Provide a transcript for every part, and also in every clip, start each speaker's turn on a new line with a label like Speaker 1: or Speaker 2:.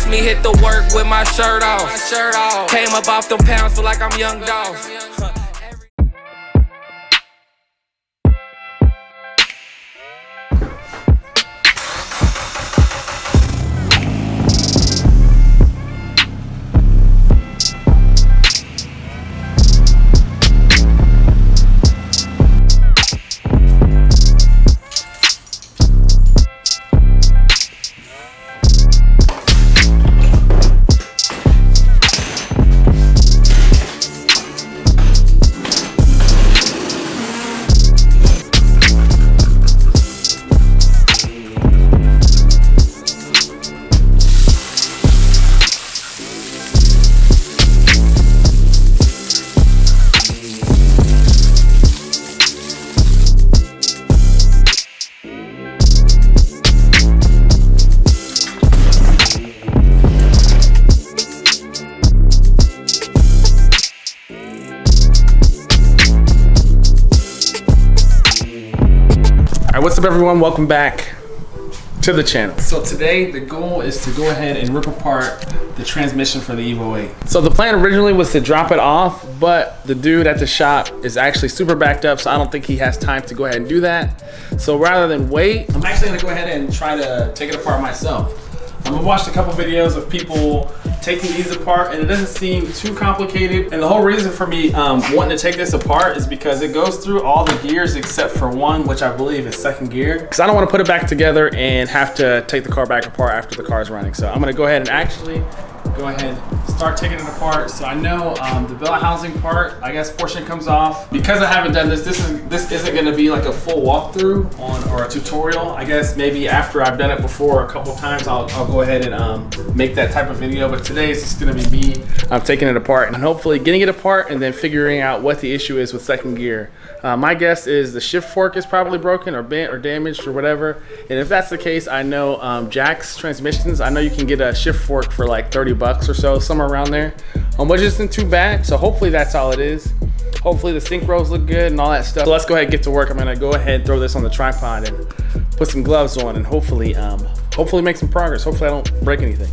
Speaker 1: me hit the work with my shirt off. Came up off them pounds, feel like I'm Young Dolph.
Speaker 2: What's up everyone, welcome back to the channel. So today the goal is to go ahead and rip apart the transmission for the Evo 8. So the plan originally was to drop it off, but the dude at the shop is actually super backed up, so I don't think he has time to go ahead and do that. So rather than wait, I'm actually gonna go ahead and try to take it apart myself. I've watched a couple videos of people taking these apart and it doesn't seem too complicated. And the whole reason for me wanting to take this apart is because it goes through all the gears except for one, which I believe is second gear. Because I don't want to put it back together and have to take the car back apart after the car is running. So I'm going to go ahead and actually start taking it apart. So I know the bill of housing part, I guess, portion comes off. Because I haven't done this, this isn't going to be like a full walkthrough or a tutorial. I guess maybe after I've done it before a couple times, I'll go ahead and make that type of video. But today it's just going to be me taking it apart and hopefully getting it apart and then figuring out what the issue is with second gear. My guess is the shift fork is probably broken or bent or damaged or whatever. And if that's the case, I know Jack's Transmissions, I know you can get a shift fork for like 30 bucks or so, somewhere around there, which isn't too bad. So hopefully that's all it is. Hopefully the sync rolls look good and all that stuff. So let's go ahead and get to work. I'm gonna go ahead and throw this on the tripod and put some gloves on and hopefully make some progress. Hopefully I don't break anything.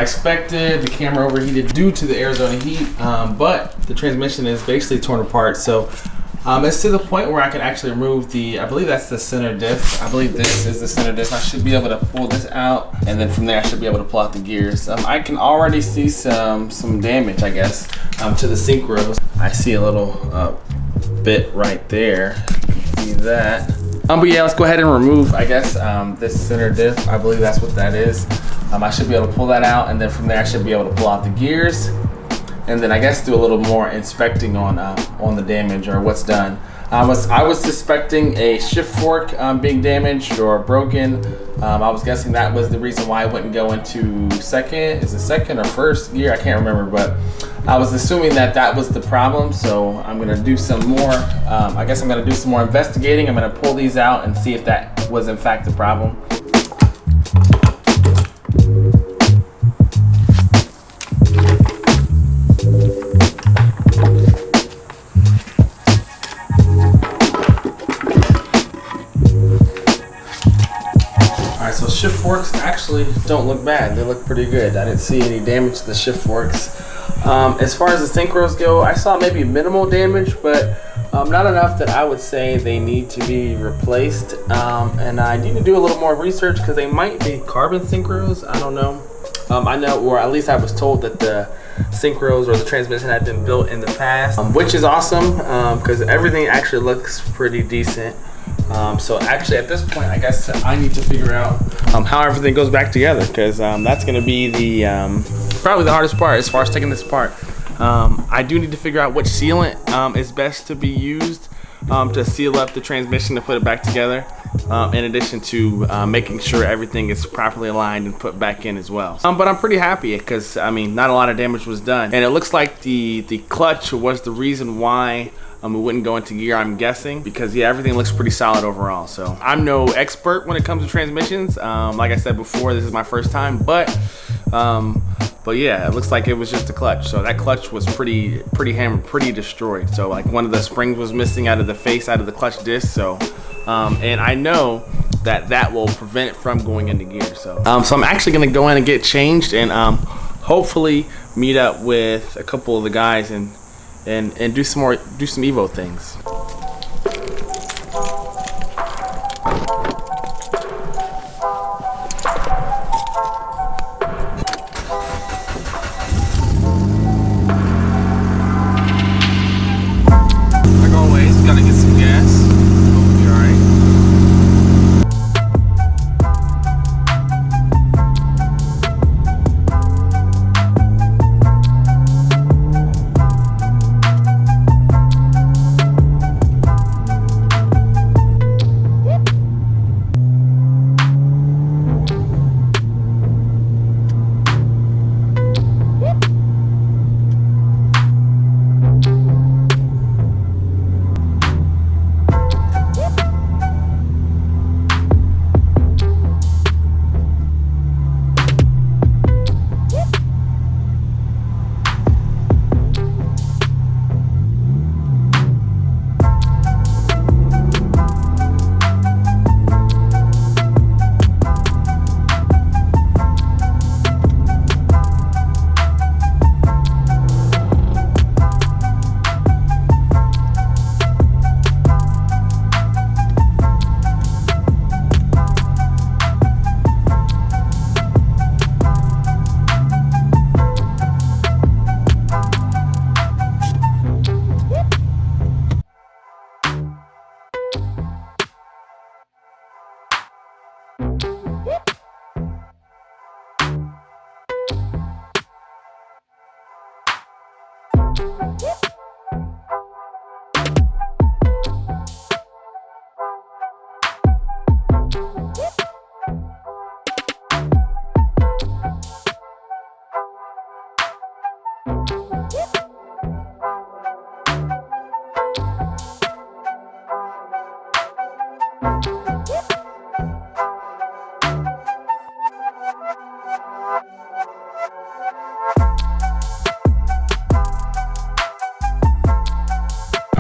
Speaker 2: Expected, the camera overheated due to the Arizona heat, but the transmission is basically torn apart. So it's to the point where I can actually remove the, I believe that's the center diff. I believe this is the center diff. I should be able to pull this out, and then from there I should be able to pull out the gears. I can already see some damage, I guess, to the sync rails. I see a little bit right there. You can see that. But yeah, let's go ahead and remove, I guess, this center diff. I believe that's what that is. I should be able to pull that out, and then from there I should be able to pull out the gears, and then I guess do a little more inspecting on the damage or what's done. I was suspecting a shift fork being damaged or broken. I was guessing that was the reason why it wouldn't go into second. Is it second or first gear? I can't remember, but I was assuming that that was the problem, so I'm gonna do some more, I guess I'm gonna do some more investigating. I'm gonna pull these out and see if that was in fact the problem. Alright, so shift forks actually don't look bad. They look pretty good. I didn't see any damage to the shift forks. As far as the synchros go, I saw maybe minimal damage, but not enough that I would say they need to be replaced. And I need to do a little more research because they might be carbon synchros. I don't know. I know, or at least I was told that the synchros or the transmission had been built in the past, which is awesome because everything actually looks pretty decent. So actually at this point, I guess I need to figure out how everything goes back together, because that's going to be the probably the hardest part as far as taking this apart. I do need to figure out which sealant is best to be used to seal up the transmission to put it back together, in addition to making sure everything is properly aligned and put back in as well. But I'm pretty happy because, I mean, not a lot of damage was done, and it looks like the clutch was the reason why it wouldn't go into gear, I'm guessing, because yeah, everything looks pretty solid overall. So I'm no expert when it comes to transmissions. Like I said before, this is my first time, but yeah, it looks like it was just a clutch. So that clutch was pretty hammered, pretty destroyed. So like one of the springs was missing out of the face, out of the clutch disc. So and I know that will prevent it from going into gear. So so I'm actually gonna go in and get changed and hopefully meet up with a couple of the guys and do some Evo things. Like always, gotta get some gas. Hope we'll be all right.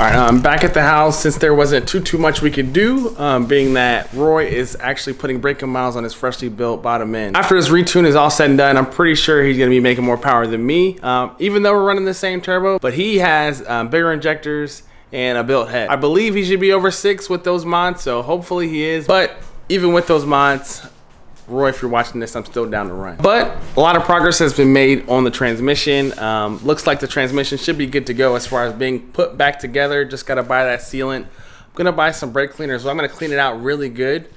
Speaker 2: All right, I'm back at the house. Since there wasn't too much we could do, being that Roy is actually putting braking miles on his freshly built bottom end. After his retune is all said and done, I'm pretty sure he's gonna be making more power than me, even though we're running the same turbo, but he has bigger injectors and a built head. I believe he should be over 6 with those mods, so hopefully he is. But even with those mods, Roy, if you're watching this, I'm still down to run. But a lot of progress has been made on the transmission. Looks like the transmission should be good to go as far as being put back together. Just gotta buy that sealant. I'm gonna buy some brake cleaner, so I'm gonna clean it out really good,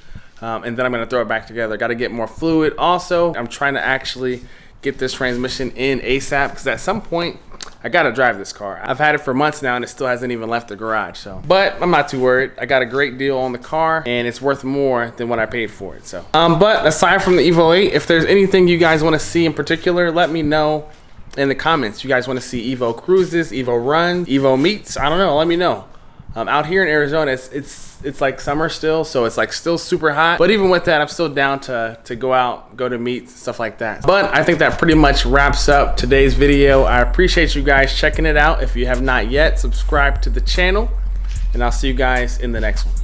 Speaker 2: and then I'm gonna throw it back together. Gotta get more fluid. Also, I'm trying to actually get this transmission in ASAP, because at some point, I gotta drive this car. I've had it for months now and it still hasn't even left the garage. But I'm not too worried. I got a great deal on the car and it's worth more than what I paid for it. But aside from the Evo 8, if there's anything you guys want to see in particular, let me know. in the comments. You guys want to see Evo cruises, Evo runs, Evo meets? I don't know. Let me know. Out here in Arizona, it's like summer still, so it's like still super hot. But even with that, I'm still down to go out, go to meets, stuff like that. But I think that pretty much wraps up today's video. I appreciate you guys checking it out. If you have not yet, subscribe to the channel, and I'll see you guys in the next one.